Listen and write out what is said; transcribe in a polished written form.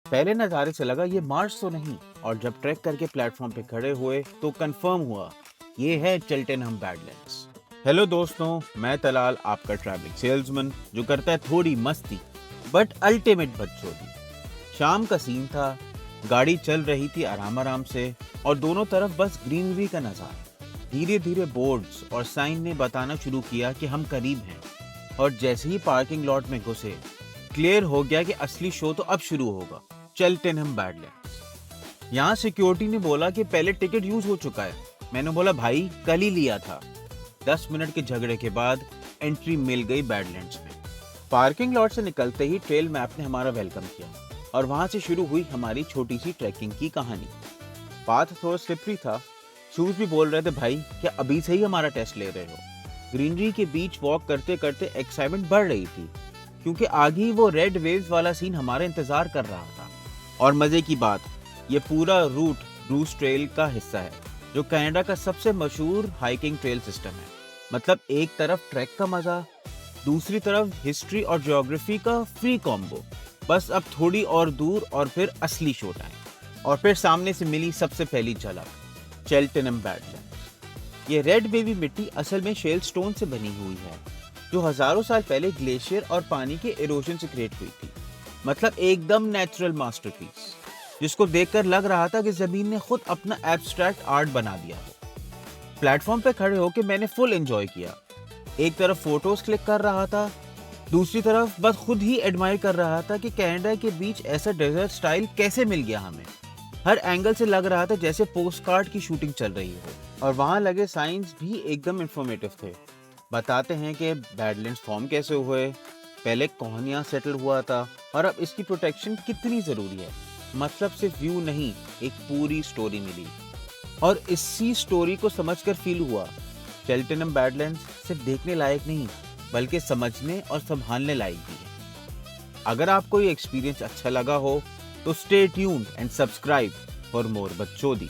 पहले नज़ारे से लगा ये मार्स तो नहीं, और जब ट्रैक करके प्लेटफॉर्म पे खड़े हुए तो कंफर्म हुआ ये है चेल्टेनहम बैडलैंड्स। हेलो दोस्तों, मैं तलाल, आपका ट्रैवलिंग सेल्समैन जो करता है थोड़ी मस्ती बट अल्टीमेट बदचोदी। शाम का सीन था, गाड़ी चल रही थी आराम आराम से और दोनों तरफ बस ग्रीनरी का नज़ारा। धीरे धीरे बोर्ड्स और साइन ने बताना शुरू किया कि हम करीब हैं, और जैसे ही पार्किंग लॉट में घुसे क्लियर हो गया कि असली शो तो अब शुरू होगा, चेल्टेनहम बैडलैंड्स। यहाँ सिक्योरिटी ने बोला कि पहले टिकट यूज हो चुका है। मैंने बोला भाई कल ही लिया था। 10 मिनट के झगड़े के बाद एंट्री मिल गई बैडलैंड्स में। पार्किंग लॉट से निकलते ही ट्रेल मैप ने हमारा वेलकम किया और वहां से शुरू हुई हमारी छोटी सी ट्रैकिंग की कहानी। पाथ थोड़ा स्लिपरी था, शूज भी बोल रहे थे भाई क्या अभी से ही हमारा टेस्ट ले रहे हो। ग्रीनरी के बीच वॉक करते करते एक्साइटमेंट बढ़ रही थी क्योंकि आगे ही वो रेड वेव्स वाला सीन हमारा इंतजार कर रहा था। और मजे की बात, ये पूरा रूट ब्रूस ट्रेल का हिस्सा है जो कनाडा का सबसे मशहूर हाइकिंग ट्रेल सिस्टम है। मतलब एक तरफ ट्रैक का मजा, दूसरी तरफ हिस्ट्री और ज्योग्राफी का फ्री कॉम्बो। बस अब थोड़ी और दूर और फिर असली शो टाइम। और फिर सामने से मिली सबसे पहली झलक, चेल्टेनहम बैडलैंड्स। ये रेड बेबी मिट्टी असल में शेल स्टोन से बनी हुई है जो हजारों साल पहले ग्लेशियर और पानी के इरोजन से क्रिएट हुई थी। मतलब एकदम नेचुरल मास्टरपीस जिसको देखकर लग रहा था कि जमीन ने खुद अपना एब्स्ट्रैक्ट आर्ट बना दिया हो। प्लेटफॉर्म पे खड़े होकर मैंने फुल एंजॉय किया। एक तरफ फोटोज क्लिक कर रहा था, दूसरी तरफ बस खुद ही एडमायर कर रहा था कि कनाडा के बीच ऐसा डेजर्ट स्टाइल कैसे मिल गया हमें। हर एंगल से लग रहा था जैसे पोस्टकार्ड की शूटिंग चल रही हो। और वहां लगे साइंस भी एकदम इंफॉर्मेटिव थे। बताते हैं कि बैडलैंड्स फॉर्म कैसे हुए, पहले कौन यहाँ सेटल हुआ था और अब इसकी प्रोटेक्शन कितनी जरूरी है। मतलब सिर्फ व्यू नहीं, एक पूरी स्टोरी मिली। और इसी स्टोरी को समझकर फील हुआ चेल्टेनहम बैडलैंड्स सिर्फ देखने लायक नहीं बल्कि समझने और संभालने लायक भी है। अगर आपको ये एक्सपीरियंस अच्छा लगा हो तो stay tuned and subscribe for more बकचोदी।